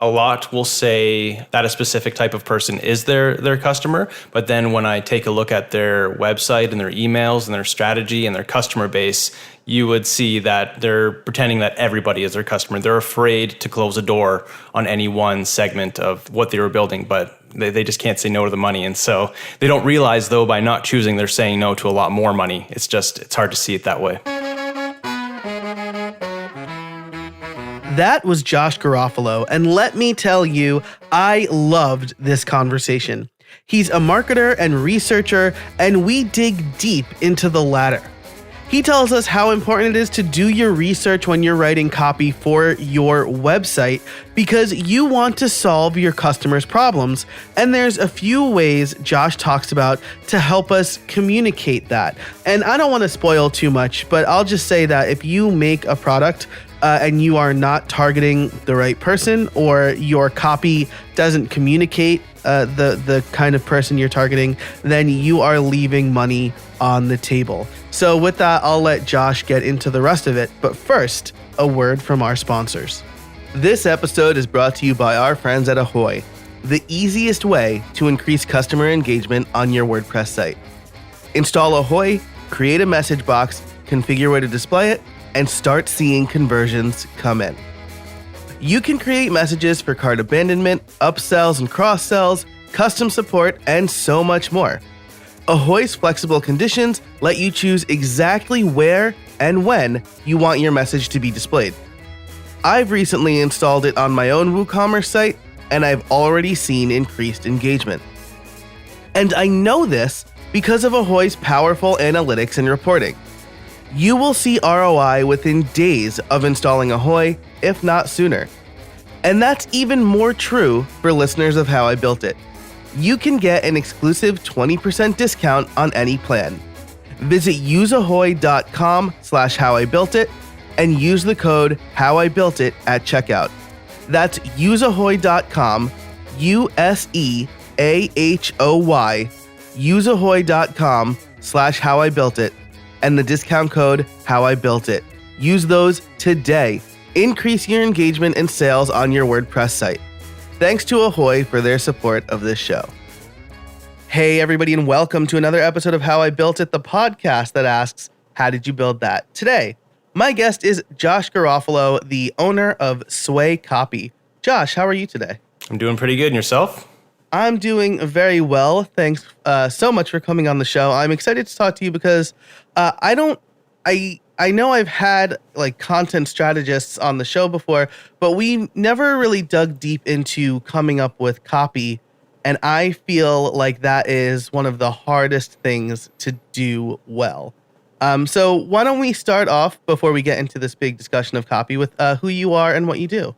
A lot will say that a specific type of person is their customer, but then when I take a look at their website and their emails and their strategy and their customer base, you would see that they're pretending that everybody is their customer. They're afraid to close a door on any one segment of what they were building, but they just can't say no to the money. And so they don't realize, though, by not choosing, they're saying no to a lot more money. It's hard to see it that way. That was Josh Garofalo, and let me tell you, I loved this conversation. He's a marketer and researcher, and we dig deep into the latter. He tells us how important it is to do your research when you're writing copy for your website because you want to solve your customers' problems, and there's a few ways Josh talks about to help us communicate that. And I don't want to spoil too much, but I'll just say that if you make a product and you are not targeting the right person, or your copy doesn't communicate the kind of person you're targeting, then you are leaving money on the table. So with that, I'll let Josh get into the rest of it. But first, a word from our sponsors. This episode is brought to you by our friends at Ahoy, the easiest way to increase customer engagement on your WordPress site. Install Ahoy, create a message box, configure where to display it, and start seeing conversions come in. You can create messages for cart abandonment, upsells and cross-sells, custom support, and so much more. Ahoy's flexible conditions let you choose exactly where and when you want your message to be displayed. I've recently installed it on my own WooCommerce site, and I've already seen increased engagement. And I know this because of Ahoy's powerful analytics and reporting. You will see ROI within days of installing Ahoy, if not sooner. And that's even more true for listeners of How I Built It. You can get an exclusive 20% discount on any plan. Visit useahoy.com/howibuiltit and use the code HowIBuiltIt at checkout. That's useahoy.com, USEAHOY, useahoy.com/howibuiltit, and the discount code HowIBuiltIt. Use those today. Increase your engagement and sales on your WordPress site. Thanks to Ahoy for their support of this show. Hey everybody, and welcome to another episode of How I Built It, the podcast that asks, how did you build that? Today, my guest is Josh Garofalo, the owner of Sway Copy. Josh, how are you today? I'm doing pretty good. And yourself? I'm doing very well. Thanks so much for coming on the show. I'm excited to talk to you because I know I've had like content strategists on the show before, but we never really dug deep into coming up with copy. And I feel like that is one of the hardest things to do well. So why don't we start off before we get into this big discussion of copy with who you are and what you do?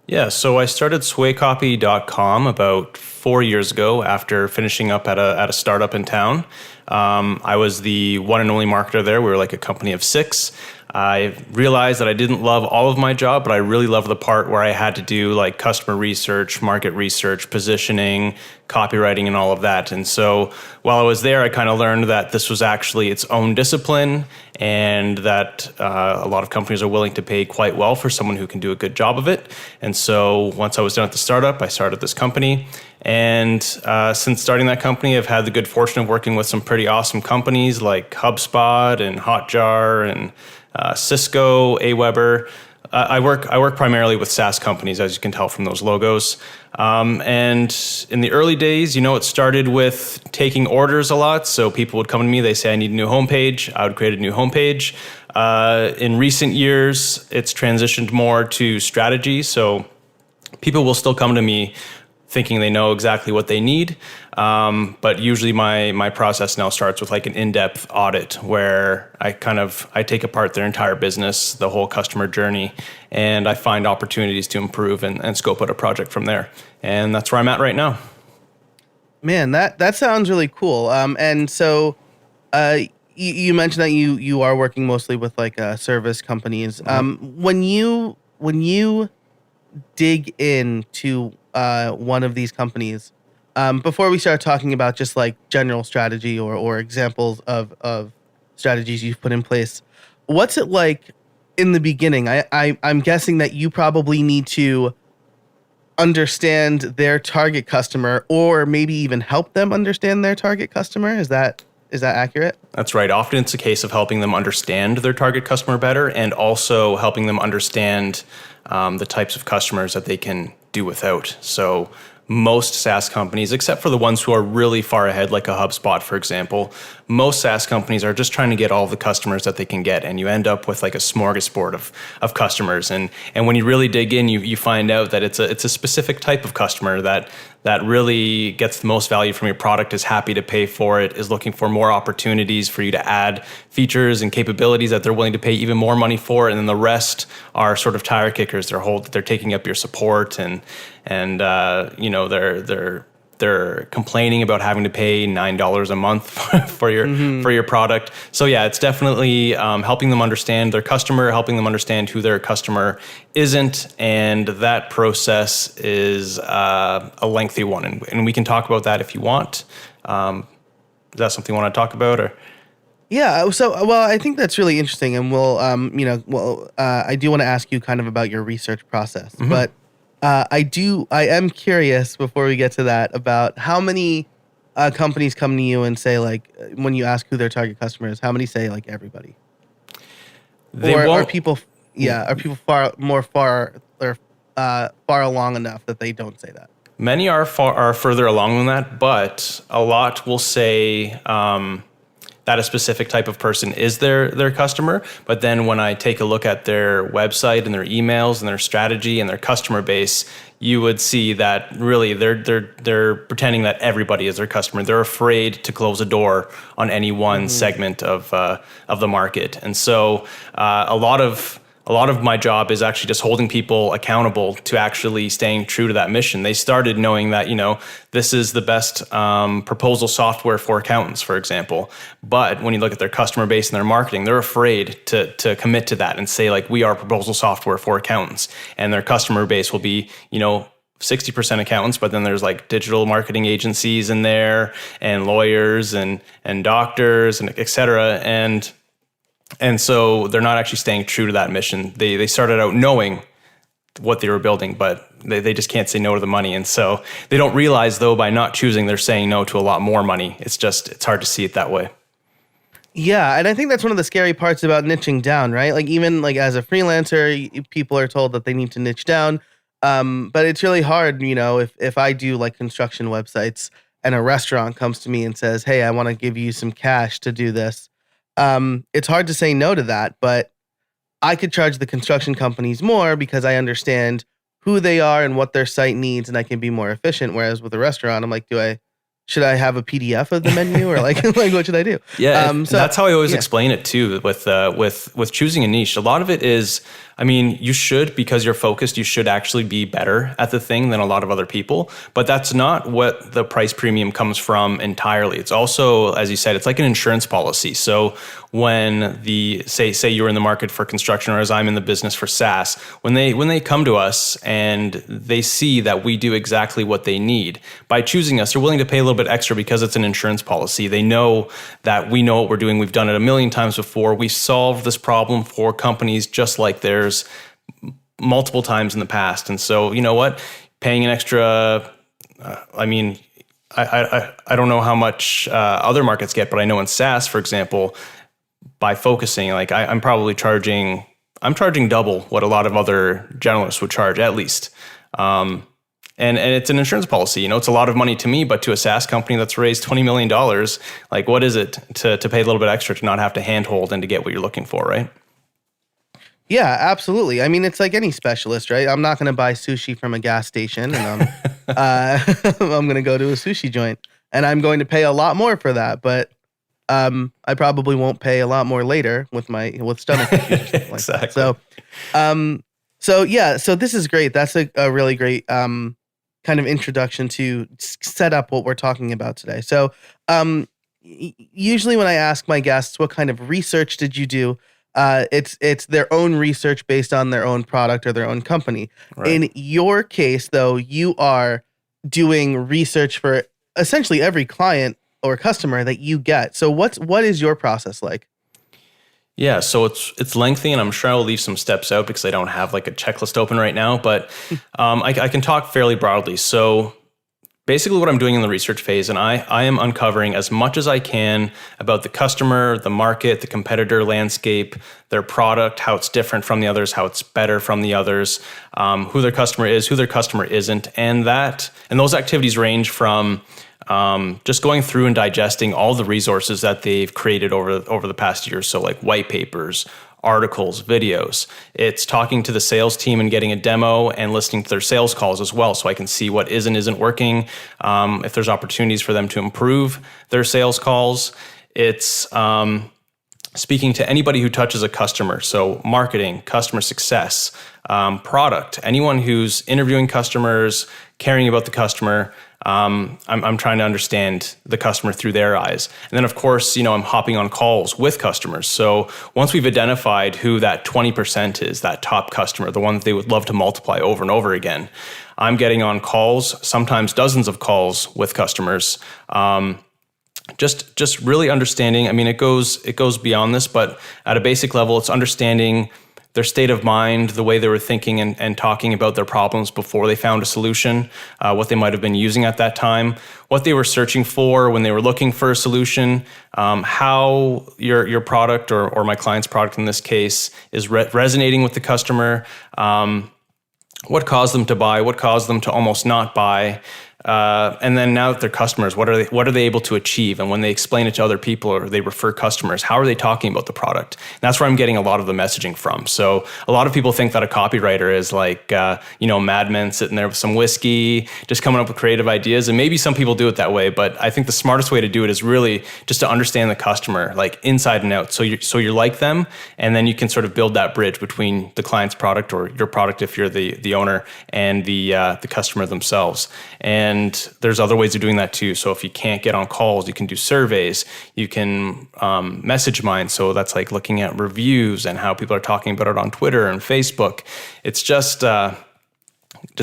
Yeah, so I started swaycopy.com about 4 years ago after finishing up at a startup in town. I was the one and only marketer there. We were like a company of 6. I realized that I didn't love all of my job, but I really loved the part where I had to do like customer research, market research, positioning, copywriting, and all of that. And so while I was there, I kind of learned that this was actually its own discipline, and that a lot of companies are willing to pay quite well for someone who can do a good job of it. And so once I was done at the startup, I started this company. And since starting that company, I've had the good fortune of working with some pretty awesome companies like HubSpot and Hotjar and Cisco, Aweber. I work primarily with SaaS companies, as you can tell from those logos. And in the early days, it started with taking orders a lot. So people would come to me, they say, I need a new homepage. I would create a new homepage. In recent years, it's transitioned more to strategy. So people will still come to me thinking they know exactly what they need. But usually my process now starts with like an in-depth audit where I take apart their entire business, the whole customer journey, and I find opportunities to improve and scope out a project from there. And that's where I'm at right now. Man, that sounds really cool. And so you mentioned that you are working mostly with like service companies. When you dig into one of these companies, before we start talking about just like general strategy or examples of strategies you've put in place, what's it like in the beginning? I'm guessing that you probably need to understand their target customer, or maybe even help them understand their target customer. Is that accurate? That's right. Often it's a case of helping them understand their target customer better and also helping them understand the types of customers that they can do without. So most SaaS companies, except for the ones who are really far ahead, like a HubSpot, for example, most SaaS companies are just trying to get all the customers that they can get. And you end up with like a smorgasbord of customers. And when you really dig in, you find out that it's a specific type of customer that really gets the most value from your product, is happy to pay for it, is looking for more opportunities for you to add features and capabilities that they're willing to pay even more money for. And then the rest are sort of tire kickers. They're taking up your support and they're complaining about having to pay $9 a month for your product. So yeah, it's definitely helping them understand their customer, helping them understand who their customer isn't, and that process is a lengthy one, and we can talk about that if you want. Is that something you want to talk about, or? Yeah. So, well, I think that's really interesting, and I do want to ask you kind of about your research process, but I am curious before we get to that about how many companies come to you and say, like, when you ask who their target customer is, how many say like everybody? Are people far along enough that they don't say that? Many are further along than that, but a lot will say that a specific type of person is their customer. But then when I take a look at their website and their emails and their strategy and their customer base, you would see that really they're pretending that everybody is their customer. They're afraid to close a door on any one segment of the market. And so a lot of my job is actually just holding people accountable to actually staying true to that mission. They started knowing that, this is the best proposal software for accountants, for example. But when you look at their customer base and their marketing, they're afraid to commit to that and say, like, we are proposal software for accountants. And their customer base will be, 60% accountants, but then there's like digital marketing agencies in there and lawyers and doctors and et cetera. And so they're not actually staying true to that mission. They started out knowing what they were building, but they just can't say no to the money. And so they don't realize, though, by not choosing, they're saying no to a lot more money. It's hard to see it that way. Yeah, and I think that's one of the scary parts about niching down, right? Like, even like as a freelancer, people are told that they need to niche down. But it's really hard, if I do like construction websites and a restaurant comes to me and says, "Hey, I want to give you some cash to do this." It's hard to say no to that, but I could charge the construction companies more because I understand who they are and what their site needs, and I can be more efficient. Whereas with a restaurant, I'm like, should I have a PDF of the menu, or like what should I do? Yeah, so that's how I always explain it too. With choosing a niche, a lot of it is, you should, because you're focused, you should actually be better at the thing than a lot of other people. But that's not what the price premium comes from entirely. It's also, as you said, it's like an insurance policy. So when say you're in the market for construction, or as I'm in the business for SaaS, when they come to us and they see that we do exactly what they need, by choosing us, they're willing to pay a little bit extra because it's an insurance policy. They know that we know what we're doing. We've done it a million times before. We solved this problem for companies just like theirs multiple times in the past. And so, you know what, paying an extra, I don't know how much other markets get, but I know in SaaS, for example, by focusing, like I'm charging double what a lot of other generalists would charge, at least. And it's an insurance policy. It's a lot of money to me, but to a SaaS company that's raised $20 million, like, what is it to pay a little bit extra to not have to handhold and to get what you're looking for, right? Yeah, absolutely. It's like any specialist, right? I'm not going to buy sushi from a gas station, and I'm going to go to a sushi joint, and I'm going to pay a lot more for that. But I probably won't pay a lot more later with stomach issues. Exactly. So this is great. That's a really great kind of introduction to set up what we're talking about today. So usually when I ask my guests, what kind of research did you do? It's their own research based on their own product or their own company. Right. In your case, though, you are doing research for essentially every client or customer that you get. So what is your process like? Yeah, so it's lengthy, and I'm sure I'll leave some steps out because I don't have like a checklist open right now. But I can talk fairly broadly. So basically, what I'm doing in the research phase, and I am uncovering as much as I can about the customer, the market, the competitor landscape, their product, how it's different from the others, how it's better from the others, who their customer is, who their customer isn't, and those activities range from just going through and digesting all the resources that they've created over the past year. So like white papers, articles, videos. It's talking to the sales team and getting a demo and listening to their sales calls as well, so I can see what is and isn't working, if there's opportunities for them to improve their sales calls. It's speaking to anybody who touches a customer, so marketing, customer success, product, anyone who's interviewing customers, caring about the customer. I'm trying to understand the customer through their eyes. And then, of course, I'm hopping on calls with customers. So once we've identified who that 20% is, that top customer, the one that they would love to multiply over and over again, I'm getting on calls, sometimes dozens of calls with customers. Just really understanding. I mean, it goes beyond this, but at a basic level, it's understanding their state of mind, the way they were thinking and talking about their problems before they found a solution, what they might have been using at that time, what they were searching for when they were looking for a solution, how your product or my client's product in this case is resonating with the customer, what caused them to buy, what caused them to almost not buy. And then now that they're customers, what are they able to achieve? And when they explain it to other people or they refer customers, how are they talking about the product? And that's where I'm getting a lot of the messaging from. So a lot of people think that a copywriter is like, Mad Men sitting there with some whiskey, just coming up with creative ideas. And maybe some people do it that way, but I think the smartest way to do it is really just to understand the customer, like inside and out. So you're like them, and then you can sort of build that bridge between the client's product or your product if you're the owner and the customer themselves. And there's other ways of doing that too. So if you can't get on calls, you can do surveys. You can message mine. So that's like looking at reviews and how people are talking about it on Twitter and Facebook. It's just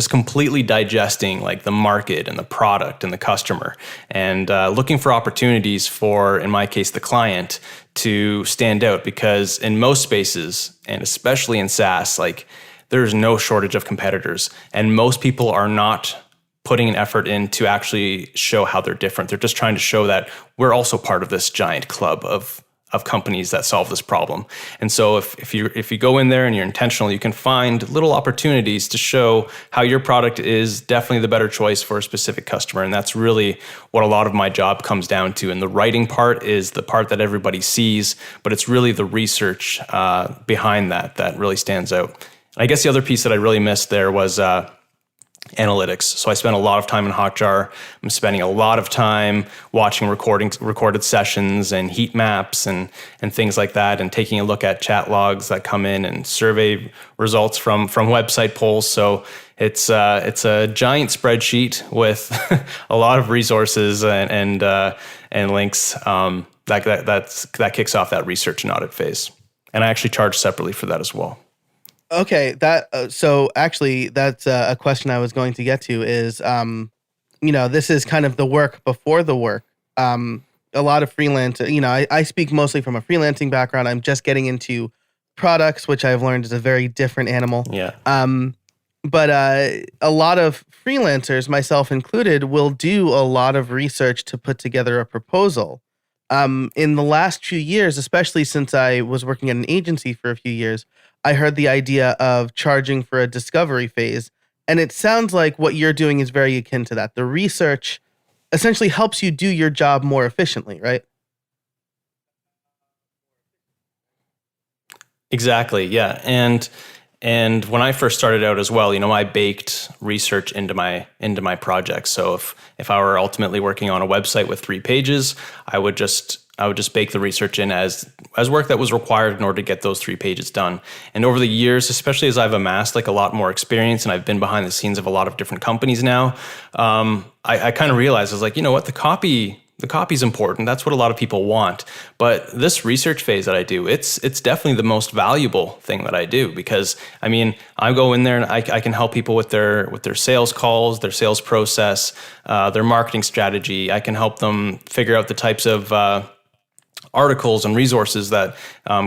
completely digesting like the market and the product and the customer, and looking for opportunities for, in my case, the client to stand out. Because in most spaces, and especially in SaaS, like there's no shortage of competitors, and most people are not putting an effort in to actually show how they're different. They're just trying to show that we're also part of this giant club of companies that solve this problem. And so if you go in there and you're intentional, you can find little opportunities to show how your product is definitely the better choice for a specific customer. And that's really what a lot of my job comes down to. And the writing part is the part that everybody sees, but it's really the research behind that really stands out. And I guess the other piece that I really missed there was analytics. So I spent a lot of time in Hotjar. I'm spending a lot of time watching recorded sessions and heat maps and things like that, and taking a look at chat logs that come in and survey results from website polls. So it's a giant spreadsheet with a lot of resources and links that kicks off that research and audit phase. And I actually charge separately for that as well. Okay, so actually that's a question I was going to get to is, this is kind of the work before the work. A lot of freelance, I speak mostly from a freelancing background. I'm just getting into products, which I've learned is a very different animal. Yeah. But a lot of freelancers, myself included, will do a lot of research to put together a proposal. In the last few years, especially since I was working at an agency for a few years, I heard the idea of charging for a discovery phase. And it sounds like what you're doing is very akin to that. The research essentially helps you do your job more efficiently, right? Exactly. Yeah. And when I first started out as well, I baked research into my projects. So if I were ultimately working on a website with 3 pages, I would just bake the research in as work that was required in order to get those 3 pages done. And over the years, especially as I've amassed like a lot more experience and I've been behind the scenes of a lot of different companies now, I kind of realized I was like, you know what, the copy's important. That's what a lot of people want. But this research phase that I do, it's definitely the most valuable thing that I do, because I go in there and I can help people with their sales calls, their sales process, their marketing strategy. I can help them figure out the types of articles and resources that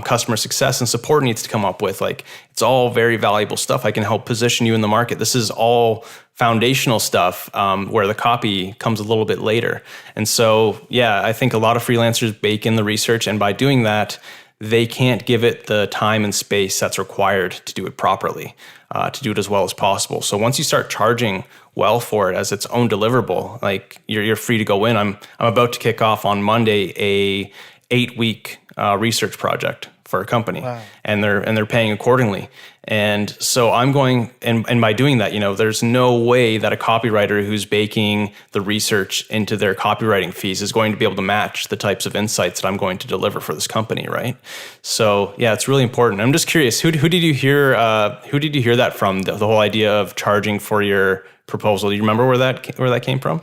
customer success and support needs to come up with. Like, it's all very valuable stuff. I can help position you in the market. This is all foundational stuff where the copy comes a little bit later. And so, yeah, I think a lot of freelancers bake in the research, and by doing that, they can't give it the time and space that's required to do it properly, to do it as well as possible. So once you start charging well for it as its own deliverable, like you're free to go in. I'm about to kick off on Monday a 8-week research project for a company. Wow. and they're paying accordingly. And so I'm going, and by doing that, there's no way that a copywriter who's baking the research into their copywriting fees is going to be able to match the types of insights that I'm going to deliver for this company, right? So yeah, it's really important. I'm just curious, who did you hear that from? The whole idea of charging for your proposal. Do you remember where that came from?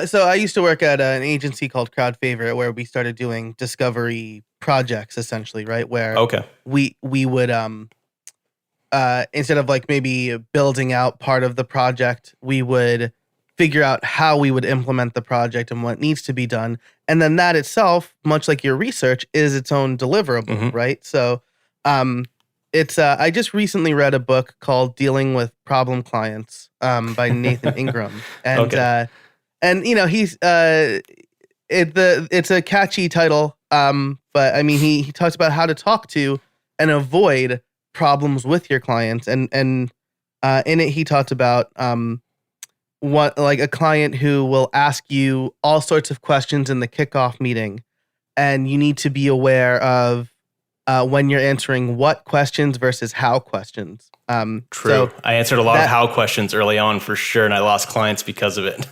So I used to work at an agency called Crowd Favorite, where we started doing discovery projects, essentially, right? Where we would instead of like maybe building out part of the project, we would figure out how we would implement the project and what needs to be done, and then that itself, much like your research, is its own deliverable, right? So, it's I just recently read a book called "Dealing with Problem Clients" by Nathan Ingram, and. And he's it's a catchy title, but I mean he talks about how to talk to and avoid problems with your clients, and in it he talked about what, like, a client who will ask you all sorts of questions in the kickoff meeting, and you need to be aware of when you're answering what questions versus how questions. True. So I answered a lot of how questions early on for sure, and I lost clients because of it.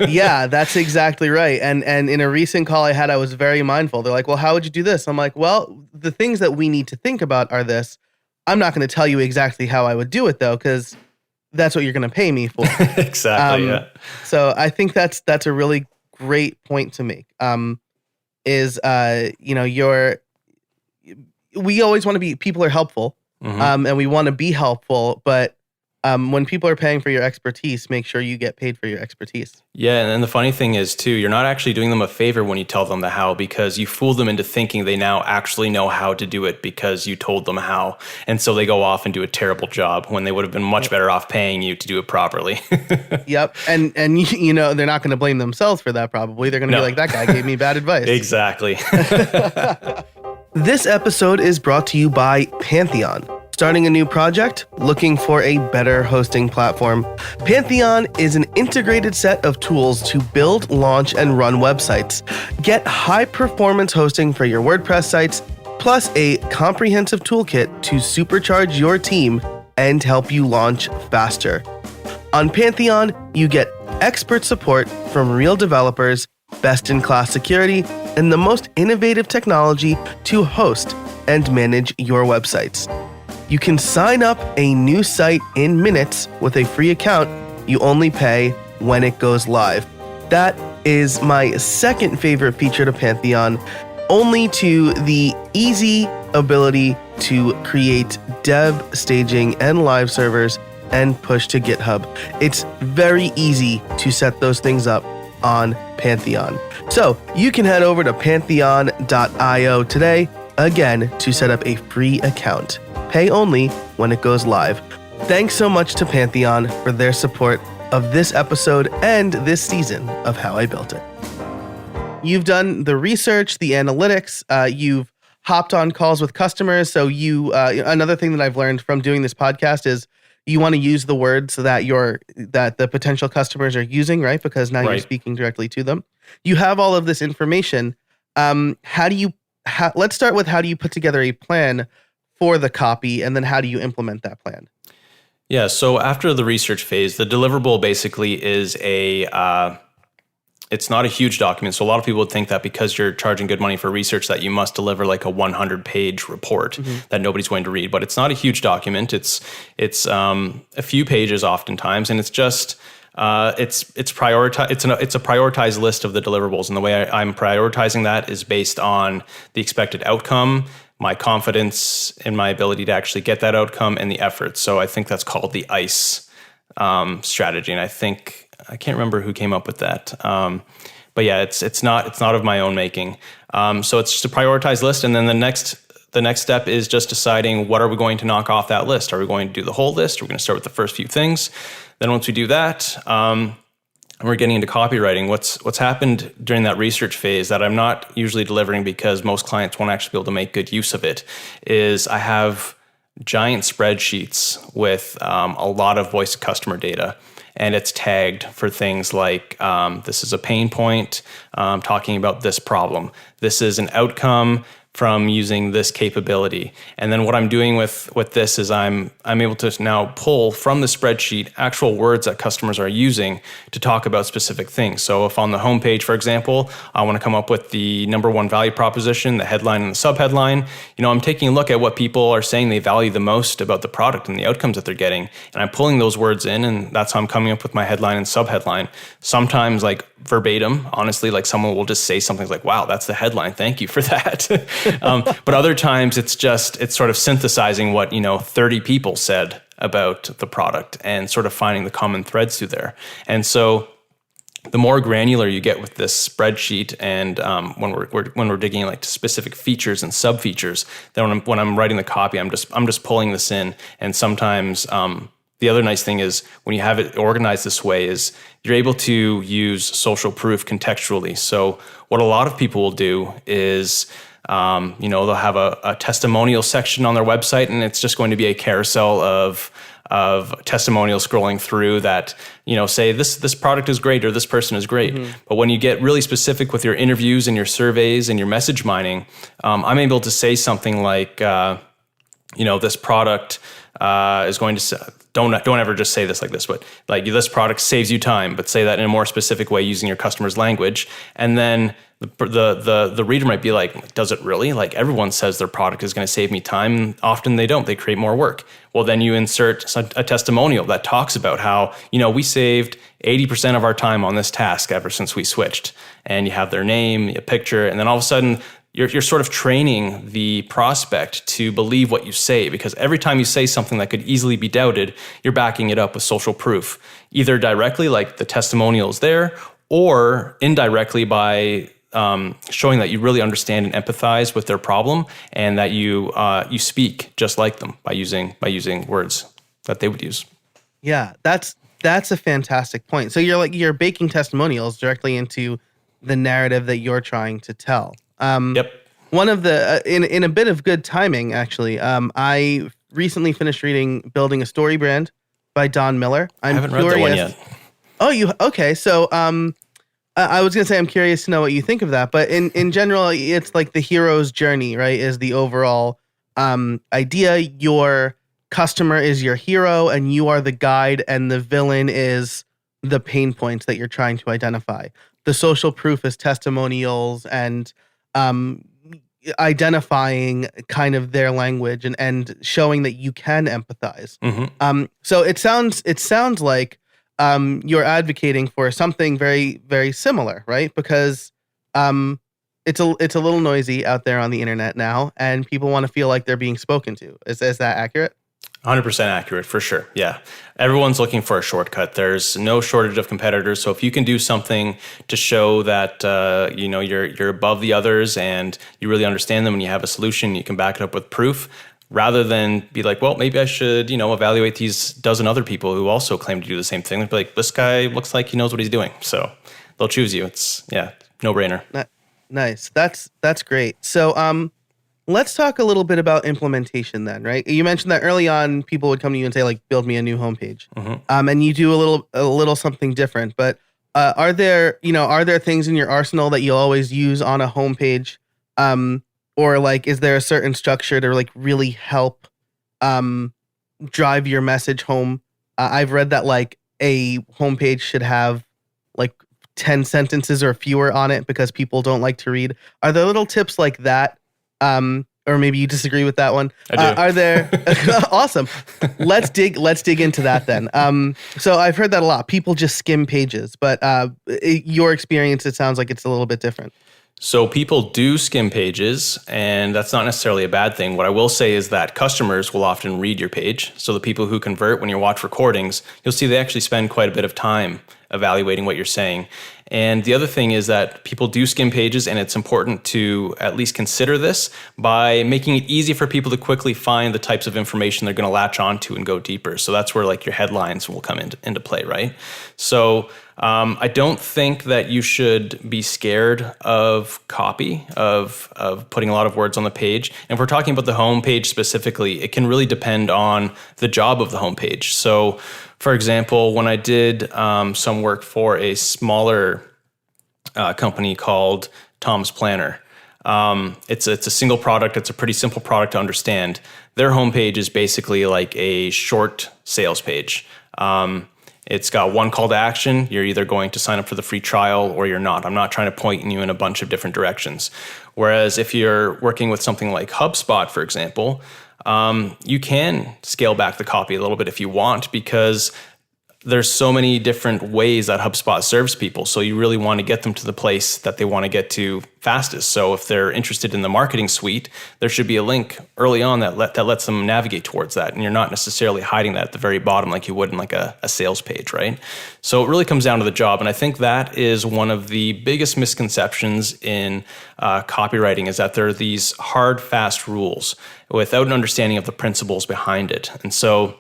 Yeah, that's exactly right. And in a recent call I had, I was very mindful. They're like, well, how would you do this? I'm like, well, the things that we need to think about are this. I'm not going to tell you exactly how I would do it, though, because that's what you're going to pay me for. Exactly, yeah. So I think that's a really great point to make. We always want to be, people are helpful. And we want to be helpful, but when people are paying for your expertise, make sure you get paid for your expertise. Yeah, and then the funny thing is, too, you're not actually doing them a favor when you tell them the how, because you fool them into thinking they now actually know how to do it because you told them how. And so they go off and do a terrible job when they would have been much better off paying you to do it properly. Yep, and they're not going to blame themselves for that probably. They're going to be like, that guy gave me bad advice. Exactly. This episode is brought to you by Pantheon. Starting a new project? Looking for a better hosting platform? Pantheon is an integrated set of tools to build, launch, and run websites. Get high-performance hosting for your WordPress sites, plus a comprehensive toolkit to supercharge your team and help you launch faster. On Pantheon, you get expert support from real developers, best-in-class security, and the most innovative technology to host and manage your websites. You can sign up a new site in minutes with a free account. You only pay when it goes live. That is my second favorite feature to Pantheon, only to the easy ability to create dev, staging, and live servers and push to GitHub. It's very easy to set those things up on Pantheon. So you can head over to pantheon.io today, again, to set up a free account. Pay only when it goes live. Thanks so much to Pantheon for their support of this episode and this season of How I Built It. You've done the research, the analytics, you've hopped on calls with customers. So another thing that I've learned from doing this podcast is you want to use the words that the potential customers are using, right? Because now you're speaking directly to them. You have all of this information. Let's start with, how do you put together a plan for the copy, and then how do you implement that plan? Yeah, so after the research phase, the deliverable basically is it's not a huge document. So a lot of people would think that because you're charging good money for research that you must deliver like a 100-page report that nobody's going to read. But it's not a huge document. It's a few pages oftentimes, and it's just it's a prioritized list of the deliverables. And the way I'm prioritizing that is based on the expected outcome, my confidence in my ability to actually get that outcome, and the effort. So I think that's called the ICE strategy. And I can't remember who came up with that. But yeah, it's not of my own making. So it's just a prioritized list, and then the next step is just deciding what are we going to knock off that list. Are we going to do the whole list? We're going to start with the first few things. Then once we do that, we're getting into copywriting. What's happened during that research phase that I'm not usually delivering because most clients won't actually be able to make good use of it is I have giant spreadsheets with a lot of voice of customer data. And it's tagged for things like this is a pain point, talking about this problem. This is an outcome from using this capability. And then what I'm doing with this is I'm able to now pull from the spreadsheet actual words that customers are using to talk about specific things. So if on the homepage, for example, I want to come up with the number one value proposition, the headline and the subheadline, I'm taking a look at what people are saying they value the most about the product and the outcomes that they're getting. And I'm pulling those words in, and that's how I'm coming up with my headline and subheadline. Sometimes like verbatim, honestly, like someone will just say something like, wow, that's the headline. Thank you for that. But other times it's sort of synthesizing what, 30 people said about the product and sort of finding the common threads through there. And so the more granular you get with this spreadsheet, and when we're digging like to specific features and sub features, then when I'm writing the copy, I'm just pulling this in. And sometimes the other nice thing is when you have it organized this way is you're able to use social proof contextually. So what a lot of people will do is they'll have a testimonial section on their website, and it's just going to be a carousel of testimonials scrolling through that, say this product is great or this person is great. Mm-hmm. But when you get really specific with your interviews and your surveys and your message mining, I'm able to say something like, this product is going to don't ever just say this like this, but like this product saves you time, but say that in a more specific way using your customer's language. And then the reader might be like, does it really? Like everyone says their product is going to save me time. Often they don't, they create more work. Well, then you insert a testimonial that talks about how, we saved 80% of our time on this task ever since we switched. And you have their name, a picture, and then all of a sudden you're sort of training the prospect to believe what you say, because every time you say something that could easily be doubted, you're backing it up with social proof, either directly like the testimonials there, or indirectly by showing that you really understand and empathize with their problem, and that you speak just like them by using words that they would use. Yeah, that's a fantastic point. So you're baking testimonials directly into the narrative that you're trying to tell. Yep. One of the in a bit of good timing, actually, I recently finished reading "Building a Story Brand" by Don Miller. I haven't read that one yet. Oh, you okay? So, I was gonna say I'm curious to know what you think of that, but in general, it's like the hero's journey, right? Is the overall idea. Your customer is your hero, and you are the guide, and the villain is the pain points that you're trying to identify. The social proof is testimonials and identifying kind of their language and showing that you can empathize. Mm-hmm. So it sounds like you're advocating for something very, very similar, right? Because it's a little noisy out there on the internet now, and people want to feel like they're being spoken to. Is that accurate? 100% accurate, for sure. Yeah. Everyone's looking for a shortcut. There's no shortage of competitors. So if you can do something to show that, you're above the others and you really understand them and you have a solution, you can back it up with proof rather than be like, well, maybe I should, evaluate these dozen other people who also claim to do the same thing. They'd be like, this guy looks like he knows what he's doing. So they'll choose you. It's, no brainer. Nice. That's great. So, let's talk a little bit about implementation then, right? You mentioned that early on, people would come to you and say, like, build me a new homepage. Mm-hmm. And you do a little something different. But are there things in your arsenal that you'll always use on a homepage? Or like, is there a certain structure to like really help drive your message home? I've read that like a homepage should have like 10 sentences or fewer on it because people don't like to read. Are there little tips like that? Or maybe you disagree with that one. I do. Are there? Awesome. Let's dig into that then. So I've heard that a lot. People just skim pages, but your experience, it sounds like it's a little bit different. So people do skim pages, and that's not necessarily a bad thing. What I will say is that customers will often read your page. So the people who convert when you watch recordings, you'll see they actually spend quite a bit of time evaluating what you're saying. And the other thing is that people do skim pages, and it's important to at least consider this by making it easy for people to quickly find the types of information they're going to latch onto and go deeper. So that's where like your headlines will come into play, right? So I don't think that you should be scared of copy, of putting a lot of words on the page. And if we're talking about the homepage specifically, it can really depend on the job of the homepage. So, for example, when I did some work for a smaller company called Tom's Planner, it's a single product. It's a pretty simple product to understand. Their homepage is basically like a short sales page. It's got one call to action. You're either going to sign up for the free trial or you're not. I'm not trying to point you in a bunch of different directions. Whereas if you're working with something like HubSpot, for example, you can scale back the copy a little bit if you want, because there's so many different ways that HubSpot serves people. So you really want to get them to the place that they want to get to fastest. So if they're interested in the marketing suite, there should be a link early on that lets them navigate towards that. And you're not necessarily hiding that at the very bottom like you would in like a sales page, right? So it really comes down to the job. And I think that is one of the biggest misconceptions in copywriting, is that there are these hard, fast rules without an understanding of the principles behind it. And so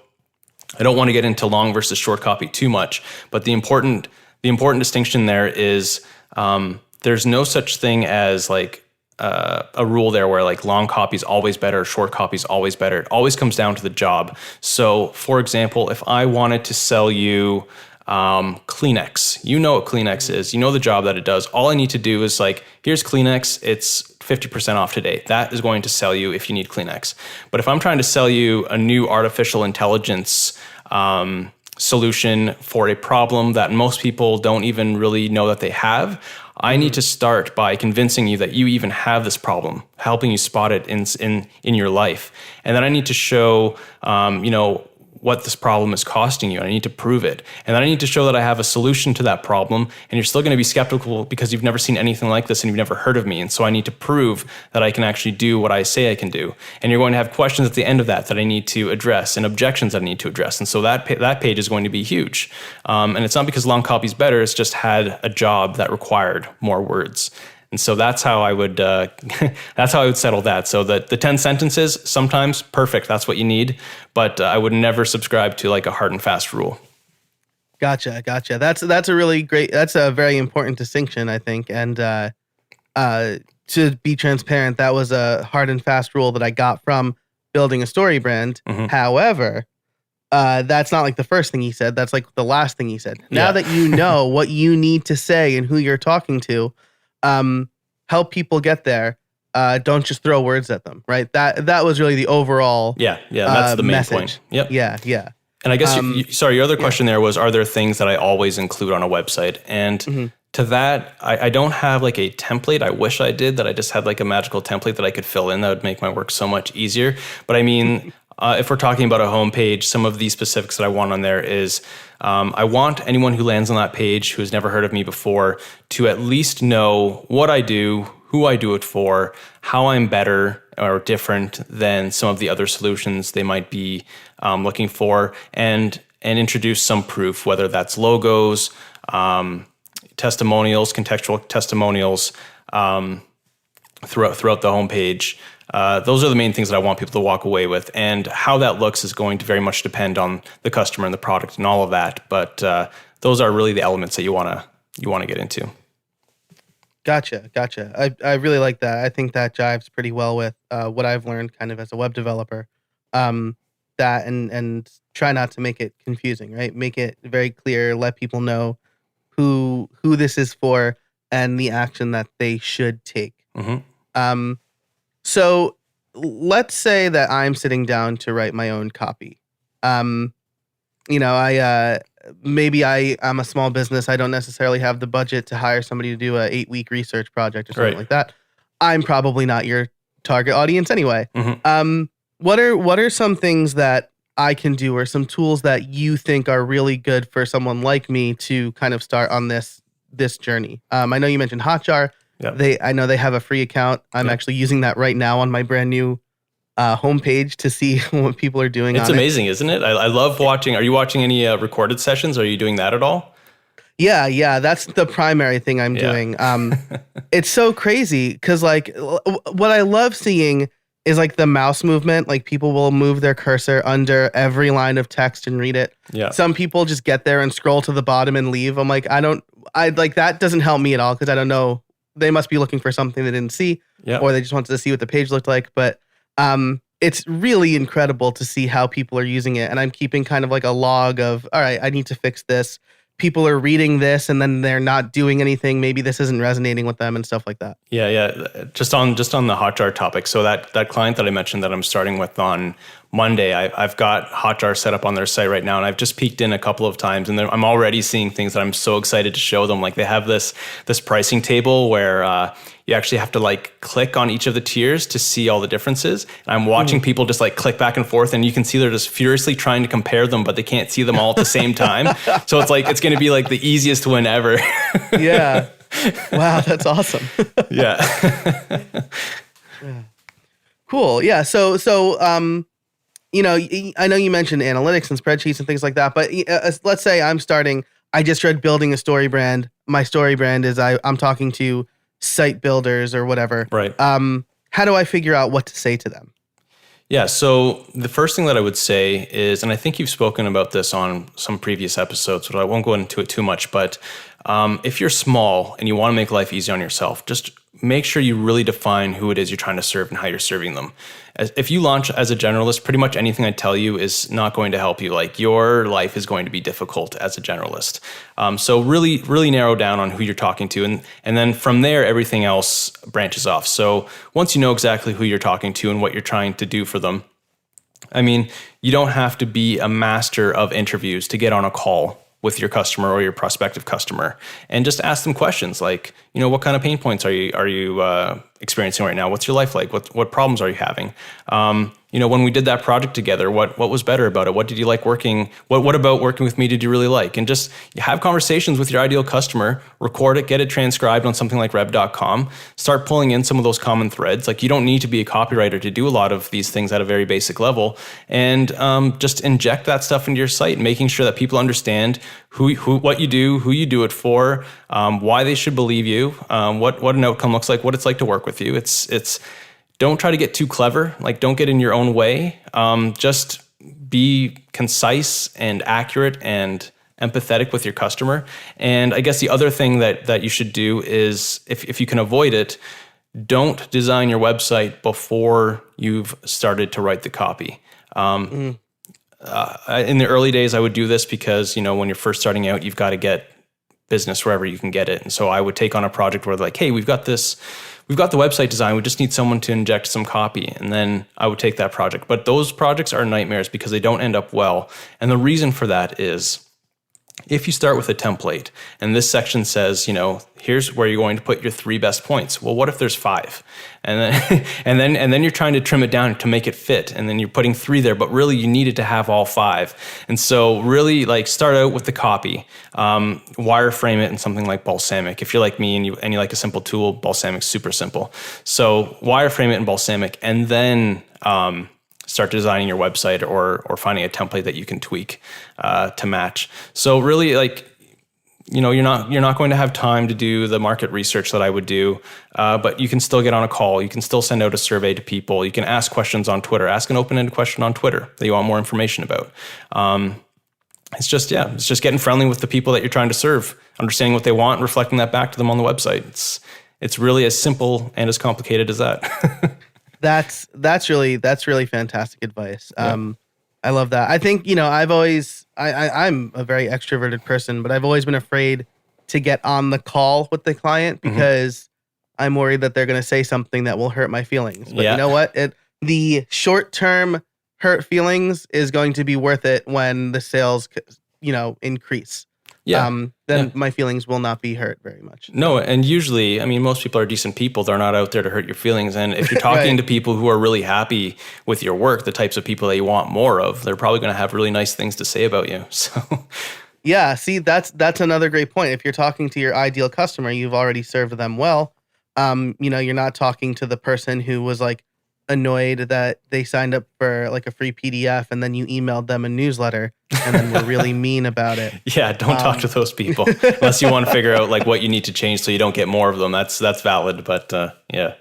I don't want to get into long versus short copy too much, but the important distinction there is there's no such thing as like a rule there where like long copy is always better, short copy is always better. It always comes down to the job. So, for example, if I wanted to sell you Kleenex, you know what Kleenex is, you know the job that it does. All I need to do is like, here's Kleenex, it's 50% off today. That is going to sell you if you need Kleenex. But if I'm trying to sell you a new artificial intelligence solution for a problem that most people don't even really know that they have, I need to start by convincing you that you even have this problem, helping you spot it in your life. And then I need to show, what this problem is costing you. I need to prove it. And then I need to show that I have a solution to that problem. And you're still going to be skeptical because you've never seen anything like this and you've never heard of me. And so I need to prove that I can actually do what I say I can do. And you're going to have questions at the end of that I need to address, and objections that I need to address. And so that page is going to be huge. And it's not because long copy is better. It's just had a job that required more words. And so that's how I would settle that. So the 10 sentences, sometimes perfect. That's what you need. But I would never subscribe to like a hard and fast rule. Gotcha. That's a very important distinction, I think. And to be transparent, that was a hard and fast rule that I got from building a story brand. Mm-hmm. However, that's not like the first thing he said. That's like the last thing he said. Now that you know what you need to say and who you're talking to, help people get there. Don't just throw words at them, right? That was really the overall that's the main message. point. Yep. Yeah. And I guess, your other question there was, are there things that I always include on a website? And to that, I don't have like a template. I wish I did, that I just had like a magical template that I could fill in that would make my work so much easier. But I mean, if we're talking about a homepage, some of the specifics that I want on there is I want anyone who lands on that page who has never heard of me before to at least know what I do, who I do it for, how I'm better or different than some of the other solutions they might be looking for, and introduce some proof, whether that's logos, testimonials, contextual testimonials throughout the homepage. Those are the main things that I want people to walk away with, and how that looks is going to very much depend on the customer and the product and all of that. But those are really the elements that you want to get into. Gotcha. I really like that. I think that jives pretty well with what I've learned kind of as a web developer. That and try not to make it confusing, right? Make it very clear. Let people know who this is for and the action that they should take. Mm-hmm. So let's say that I'm sitting down to write my own copy. I'm a small business. I don't necessarily have the budget to hire somebody to do a 8-week research project or something like that. I'm probably not your target audience anyway. Mm-hmm. What are some things that I can do, or some tools that you think are really good for someone like me to kind of start on this journey? I know you mentioned Hotjar. Yep. I know they have a free account. I'm actually using that right now on my brand new homepage to see what people are doing. It's amazing, isn't it? I love watching. Are you watching any recorded sessions? Are you doing that at all? Yeah, that's the primary thing I'm doing. It's so crazy because like what I love seeing is like the mouse movement. Like people will move their cursor under every line of text and read it. Yeah. Some people just get there and scroll to the bottom and leave. I'm like, I like that doesn't help me at all because I don't know. They must be looking for something they didn't see, Yeah. or they just wanted to see what the page looked like. But it's really incredible to see how people are using it. And I'm keeping kind of like a log of, all right, I need to fix this. People are reading this and then they're not doing anything. Maybe this isn't resonating with them and stuff like that. Yeah. Just on the Hotjar topic. So that client that I mentioned that I'm starting with on Monday, I've got Hotjar set up on their site right now, and I've just peeked in a couple of times, and I'm already seeing things that I'm so excited to show them. Like they have this pricing table where you actually have to like click on each of the tiers to see all the differences. And I'm watching people just like click back and forth, and you can see they're just furiously trying to compare them, but they can't see them all at the same time. So it's like it's going to be like the easiest win ever. Yeah. Wow, that's awesome. Yeah. Yeah. Cool. Yeah. So you know, I know you mentioned analytics and spreadsheets and things like that, but let's say I'm starting. I just read building a story brand. My story brand is I'm talking to site builders or whatever. Right. How do I figure out what to say to them? Yeah. So the first thing that I would say is, and I think you've spoken about this on some previous episodes, so I won't go into it too much, but if you're small and you want to make life easy on yourself, just make sure you really define who it is you're trying to serve and how you're serving them. If you launch as a generalist, pretty much anything I tell you is not going to help you. Like your life is going to be difficult as a generalist. So really, really narrow down on who you're talking to. And then from there, everything else branches off. So once you know exactly who you're talking to and what you're trying to do for them, I mean, you don't have to be a master of interviews to get on a call with your customer or your prospective customer, and just ask them questions like, you know, what kind of pain points are you experiencing right now? What's your life like? What problems are you having? You know, when we did that project together, what was better about it? What did you like working? What about working with me did you really like? And just have conversations with your ideal customer, record it, get it transcribed on something like rev.com, start pulling in some of those common threads. Like you don't need to be a copywriter to do a lot of these things at a very basic level, and just inject that stuff into your site, making sure that people understand what you do, who you do it for, why they should believe you, what an outcome looks like, what it's like to work with you. It's don't try to get too clever. Like don't get in your own way. Just be concise and accurate and empathetic with your customer. And I guess the other thing that you should do is, if you can avoid it, don't design your website before you've started to write the copy. In the early days, I would do this because, you know, when you're first starting out, you've got to get business wherever you can get it. And so I would take on a project where like, hey, we've got the website design. We just need someone to inject some copy. And then I would take that project. But those projects are nightmares because they don't end up well. And the reason for that is, if you start with a template and this section says, you know, here's where you're going to put your 3 best points. Well, what if there's 5? And then and then you're trying to trim it down to make it fit. And then you're putting 3 there, but really you needed to have all 5. And so really like start out with the copy, wireframe it in something like Balsamic. If you're like me and you like a simple tool, Balsamic's super simple. So wireframe it in Balsamic, and then start designing your website or finding a template that you can tweak to match. So really, like, you know, you're not going to have time to do the market research that I would do, but you can still get on a call. You can still send out a survey to people. You can ask questions on Twitter. Ask an open-ended question on Twitter that you want more information about. It's just getting friendly with the people that you're trying to serve, understanding what they want, reflecting that back to them on the website. It's really as simple and as complicated as that. That's really fantastic advice. Yeah. I love that. I think, you know, I'm a very extroverted person, but I've always been afraid to get on the call with the client because I'm worried that they're going to say something that will hurt my feelings. But you know what? The short-term hurt feelings is going to be worth it when the sales, you know, increase. Then my feelings will not be hurt very much. No, and usually, I mean, most people are decent people. They're not out there to hurt your feelings. And if you're talking to people who are really happy with your work, the types of people that you want more of, they're probably going to have really nice things to say about you. So, yeah, see, that's another great point. If you're talking to your ideal customer, you've already served them well. You know, you're not talking to the person who was like annoyed that they signed up for like a free PDF and then you emailed them a newsletter and then were really mean about it. Yeah, don't talk to those people unless you want to figure out like what you need to change so you don't get more of them. That's valid, but yeah.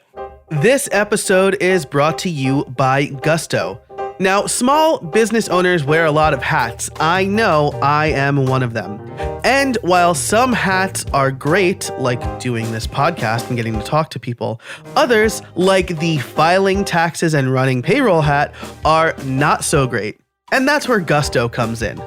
This episode is brought to you by Gusto. Now, small business owners wear a lot of hats. I know I am one of them. And while some hats are great, like doing this podcast and getting to talk to people, others, like the filing taxes and running payroll hat, are not so great. And that's where Gusto comes in.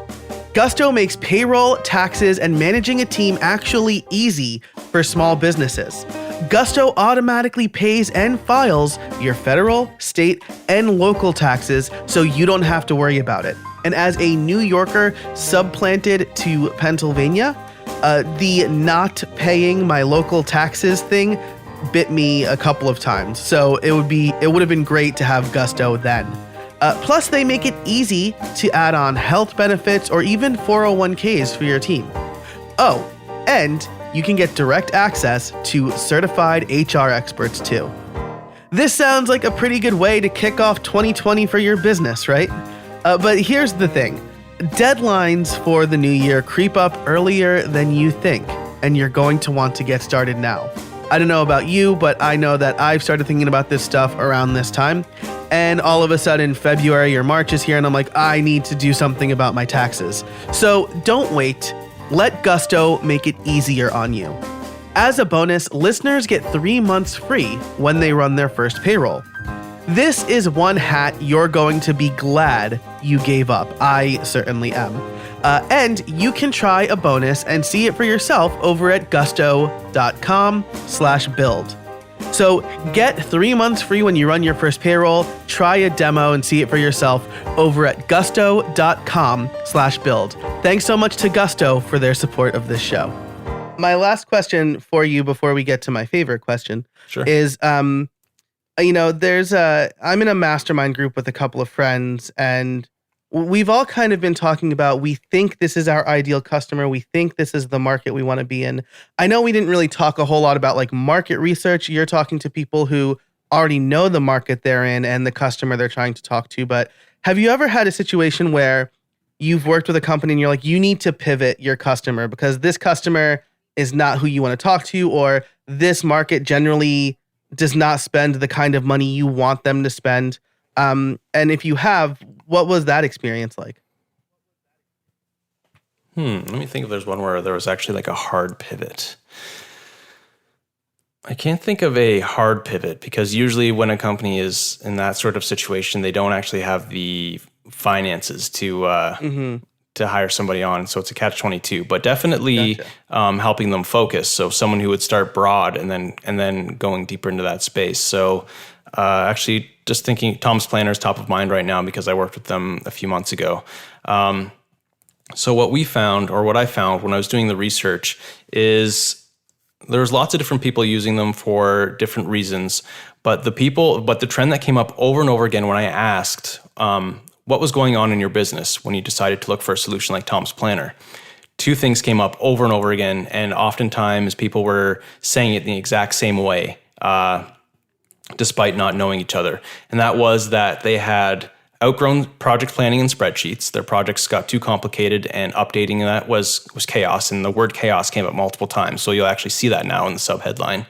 Gusto makes payroll, taxes, and managing a team actually easy for small businesses. Gusto automatically pays and files your federal, state, and local taxes so you don't have to worry about it. And as a New Yorker subplanted to Pennsylvania, the not paying my local taxes thing bit me a couple of times. So it would have been great to have Gusto then. Plus, they make it easy to add on health benefits or even 401ks for your team. Oh, and you can get direct access to certified HR experts too. This sounds like a pretty good way to kick off 2020 for your business, right? But here's the thing. Deadlines for the new year creep up earlier than you think, and you're going to want to get started now. I don't know about you, but I know that I've started thinking about this stuff around this time, and all of a sudden February or March is here and I'm like, I need to do something about my taxes. So don't wait. Let Gusto make it easier on you. As a bonus, listeners get 3 months free when they run their first payroll. This is one hat you're going to be glad you gave up. I certainly am. And you can try a bonus and see it for yourself over at gusto.com/build. So get 3 months free when you run your first payroll. Try a demo and see it for yourself over at gusto.com/build. Thanks so much to Gusto for their support of this show. My last question for you before we get to my favorite question is, I'm in a mastermind group with a couple of friends, and we've all kind of been talking about, we think this is our ideal customer. We think this is the market we want to be in. I know we didn't really talk a whole lot about like market research. You're talking to people who already know the market they're in and the customer they're trying to talk to. But have you ever had a situation where you've worked with a company and you're like, you need to pivot your customer because this customer is not who you want to talk to, or this market generally does not spend the kind of money you want them to spend? And if you have, what was that experience like? Let me think if there's one where there was actually like a hard pivot. I can't think of a hard pivot because usually when a company is in that sort of situation, they don't actually have the finances to hire somebody on. So it's a catch-22, but definitely helping them focus. So someone who would start broad and then going deeper into that space. So actually just thinking Tom's Planner is top of mind right now because I worked with them a few months ago. So what I found when I was doing the research is there's lots of different people using them for different reasons, but the trend that came up over and over again when I asked, what was going on in your business when you decided to look for a solution like Tom's Planner? Two things came up over and over again, and oftentimes people were saying it in the exact same way, despite not knowing each other. And that was that they had outgrown project planning and spreadsheets. Their projects got too complicated, and updating that was chaos. And the word chaos came up multiple times. So you'll actually see that now in the subheadline.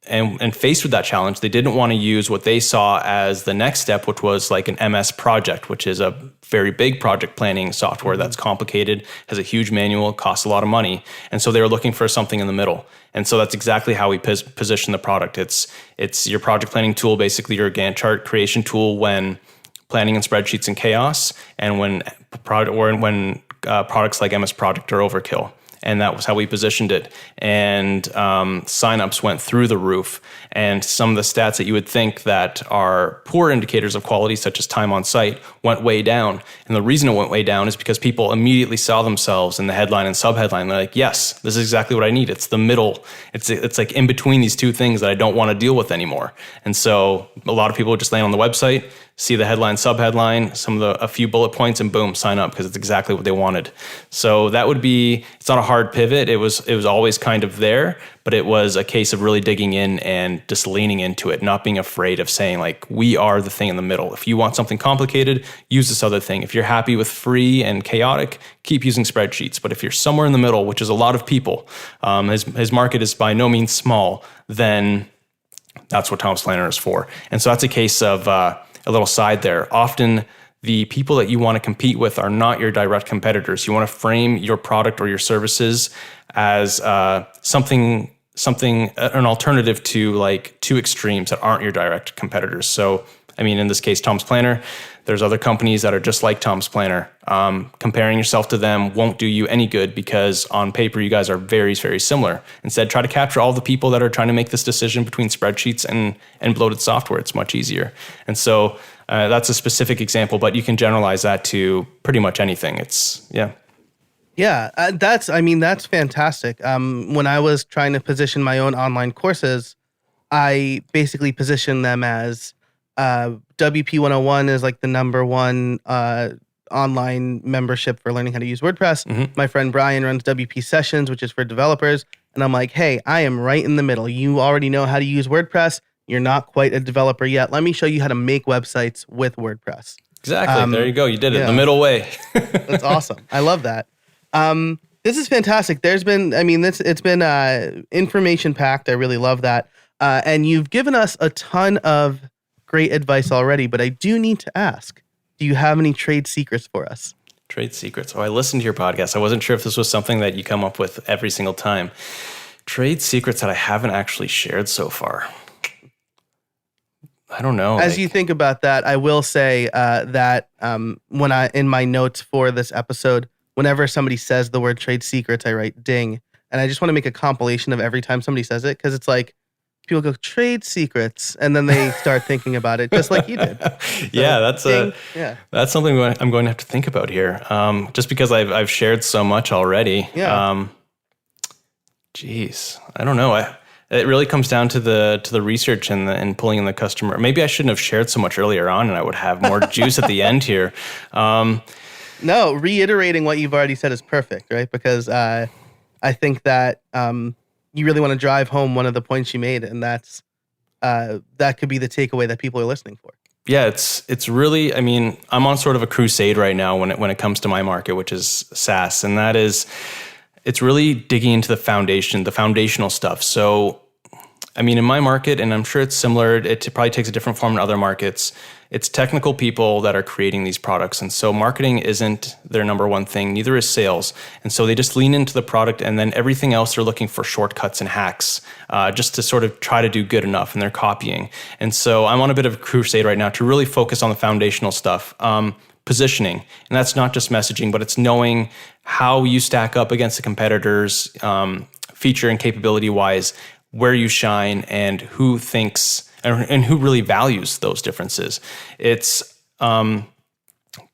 And faced with that challenge, they didn't want to use what they saw as the next step, which was like an MS project, which is a very big project planning software that's complicated, has a huge manual, costs a lot of money. And so they were looking for something in the middle. And so that's exactly how we position the product. It's your project planning tool, basically your Gantt chart creation tool when planning and spreadsheets in chaos, and when products like MS Project are overkill. And that was how we positioned it. And signups went through the roof. And some of the stats that you would think that are poor indicators of quality, such as time on site, went way down. And the reason it went way down is because people immediately saw themselves in the headline and subheadline. They're like, yes, this is exactly what I need. It's the middle. It's like in between these two things that I don't want to deal with anymore. And so a lot of people would just land on the website, see the headline, subheadline, a few bullet points, and boom, sign up because it's exactly what they wanted. So that would be, it's not a hard pivot. It was always kind of there, but it was a case of really digging in and just leaning into it, not being afraid of saying like, we are the thing in the middle. If you want something complicated, use this other thing. If you're happy with free and chaotic, keep using spreadsheets. But if you're somewhere in the middle, which is a lot of people, his market is by no means small, then that's what Thomas Planner is for. And so that's a case of a little side there. Often the people that you want to compete with are not your direct competitors. You want to frame your product or your services as something, an alternative to like two extremes that aren't your direct competitors. So, I mean, in this case, Tom's Planner, there's other companies that are just like Tom's Planner. Comparing yourself to them won't do you any good because on paper, you guys are very, very similar. Instead, try to capture all the people that are trying to make this decision between spreadsheets and bloated software. It's much easier. And so that's a specific example, but you can generalize that to pretty much anything. Yeah, that's fantastic. When I was trying to position my own online courses, I basically positioned them as WP 101 is like the number one online membership for learning how to use WordPress. Mm-hmm. My friend Brian runs WP Sessions, which is for developers. And I'm like, hey, I am right in the middle. You already know how to use WordPress. You're not quite a developer yet. Let me show you how to make websites with WordPress. Exactly. There you go. You did it in the middle way. That's awesome. I love that. This is fantastic. It's been information packed. I really love that. And you've given us a ton of great advice already, but I do need to ask, do you have any trade secrets for us? Trade secrets. Oh, I listened to your podcast. I wasn't sure if this was something that you come up with every single time. Trade secrets that I haven't actually shared so far. I don't know. As you think about that, I will say that when in my notes for this episode, whenever somebody says the word trade secrets, I write ding. And I just want to make a compilation of every time somebody says it, because it's like, people go trade secrets, and then they start thinking about it, just like you did. So, that's something I'm going to have to think about here. Just because I've shared so much already. Yeah. Geez, I don't know. It really comes down to the research and pulling in the customer. Maybe I shouldn't have shared so much earlier on, and I would have more juice at the end here. No, reiterating what you've already said is perfect, right? Because I think that you really want to drive home one of the points you made, and that's that could be the takeaway that people are listening for. Yeah, it's really, I mean, I'm on sort of a crusade right now when it comes to my market, which is SaaS, and that is, it's really digging into the foundational stuff. So, I mean, in my market, and I'm sure it's similar, it probably takes a different form in other markets. It's technical people that are creating these products. And so marketing isn't their number one thing, neither is sales. And so they just lean into the product, and then everything else they're looking for shortcuts and hacks just to sort of try to do good enough, and they're copying. And so I'm on a bit of a crusade right now to really focus on the foundational stuff. Positioning. And that's not just messaging, but it's knowing how you stack up against the competitors, feature and capability wise, where you shine, and who thinks and who really values those differences. It's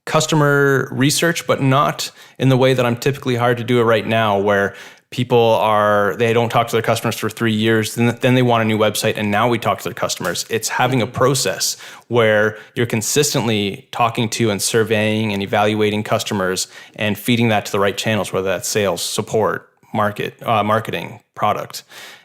customer research, but not in the way that I'm typically hired to do it right now, where they don't talk to their customers for 3 years, then they want a new website, and now we talk to their customers. It's having a process where you're consistently talking to and surveying and evaluating customers and feeding that to the right channels, whether that's sales, support, marketing, product.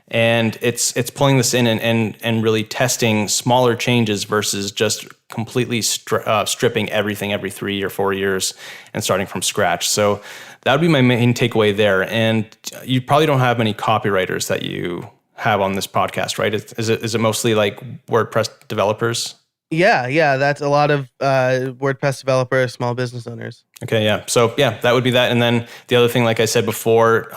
And it's pulling this in and really testing smaller changes versus just completely stripping everything every 3 or 4 years and starting from scratch. So that would be my main takeaway there. And you probably don't have many copywriters that you have on this podcast, right? Is it mostly like WordPress developers? Yeah. That's a lot of WordPress developers, small business owners. Okay, yeah. So yeah, that would be that. And then the other thing, like I said before,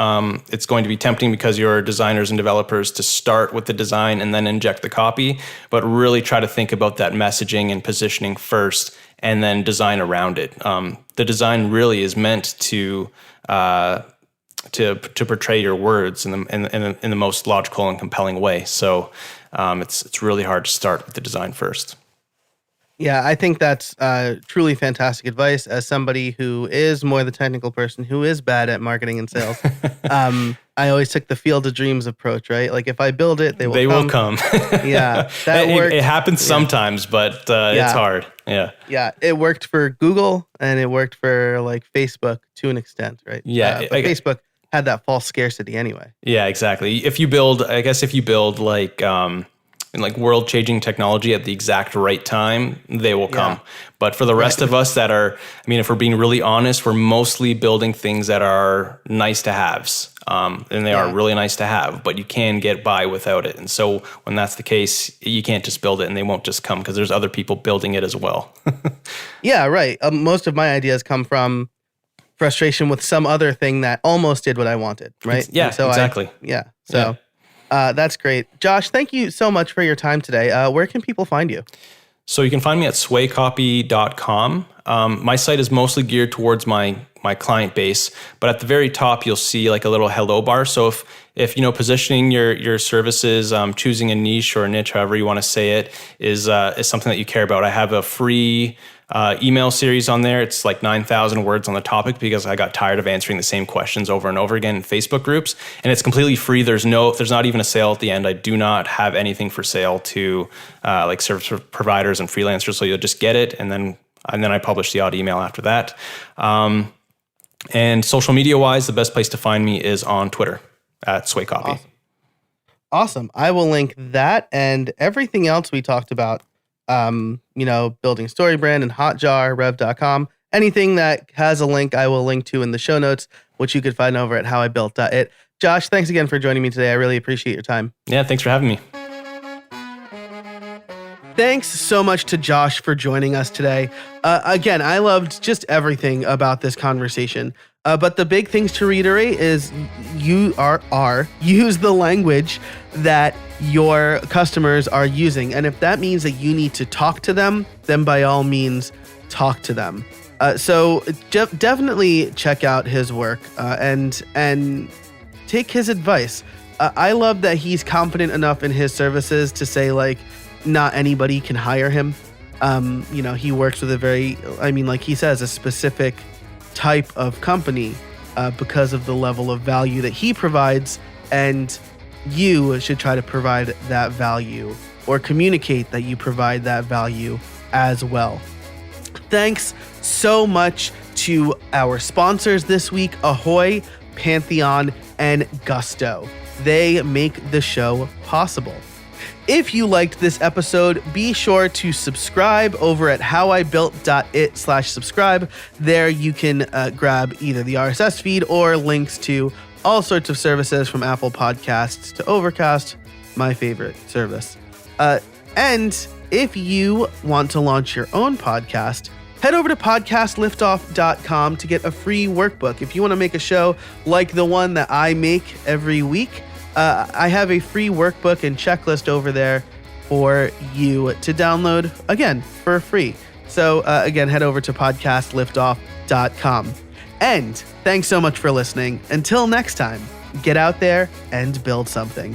it's going to be tempting because you're designers and developers to start with the design and then inject the copy, but really try to think about that messaging and positioning first, and then design around it. The design really is meant to portray your words in the most logical and compelling way. So it's really hard to start with the design first. Yeah, I think that's truly fantastic advice. As somebody who is more the technical person, who is bad at marketing and sales, I always took the field of dreams approach, right? Like if I build it, they will come. Yeah, that worked. It happens sometimes, but it's hard. Yeah. Yeah, it worked for Google and it worked for like Facebook to an extent, right? Yeah. But Facebook had that false scarcity anyway. Yeah, exactly. If you build like world-changing technology at the exact right time, they will come. But for the rest of us that are, if we're being really honest, we're mostly building things that are nice to haves. And they are really nice to have, but you can get by without it. And so when that's the case, you can't just build it and they won't just come because there's other people building it as well. Yeah, right. Most of my ideas come from frustration with some other thing that almost did what I wanted, right? Exactly. That's great. Josh, thank you so much for your time today. Where can people find you? So you can find me at swaycopy.com. My site is mostly geared towards my client base, but at the very top, you'll see like a little hello bar. So if positioning your services, choosing a niche or a niche, however you want to say it, is something that you care about, I have a free email series on there. It's like 9,000 words on the topic because I got tired of answering the same questions over and over again in Facebook groups, and it's completely free. There's not even a sale at the end. I do not have anything for sale to like service providers and freelancers. So you'll just get it, and then I publish the odd email after that. And social media wise, the best place to find me is on Twitter at SwayCopy. Awesome. I will link that and everything else we talked about. Building StoryBrand and Hotjar, Rev.com. Anything that has a link, I will link to in the show notes, which you could find over at howibuilt.it. Josh, thanks again for joining me today. I really appreciate your time. Yeah, thanks for having me. Thanks so much to Josh for joining us today. Again, I loved just everything about this conversation. But the big things to reiterate is use the language that your customers are using. And if that means that you need to talk to them, then by all means, talk to them. So definitely check out his work and take his advice. I love that he's confident enough in his services to say, like, not anybody can hire him. He works with like he says, a specific type of company because of the level of value that he provides, and you should try to provide that value or communicate that you provide that value as well. Thanks so much to our sponsors this week, Ahoy, Pantheon, and Gusto. They make the show possible. If you liked this episode, be sure to subscribe over at howibuilt.it/subscribe. There you can grab either the RSS feed or links to all sorts of services from Apple Podcasts to Overcast, my favorite service. And if you want to launch your own podcast, head over to podcastliftoff.com to get a free workbook. If you want to make a show like the one that I make every week, I have a free workbook and checklist over there for you to download, again, for free. So again, head over to podcastliftoff.com. And thanks so much for listening. Until next time, get out there and build something.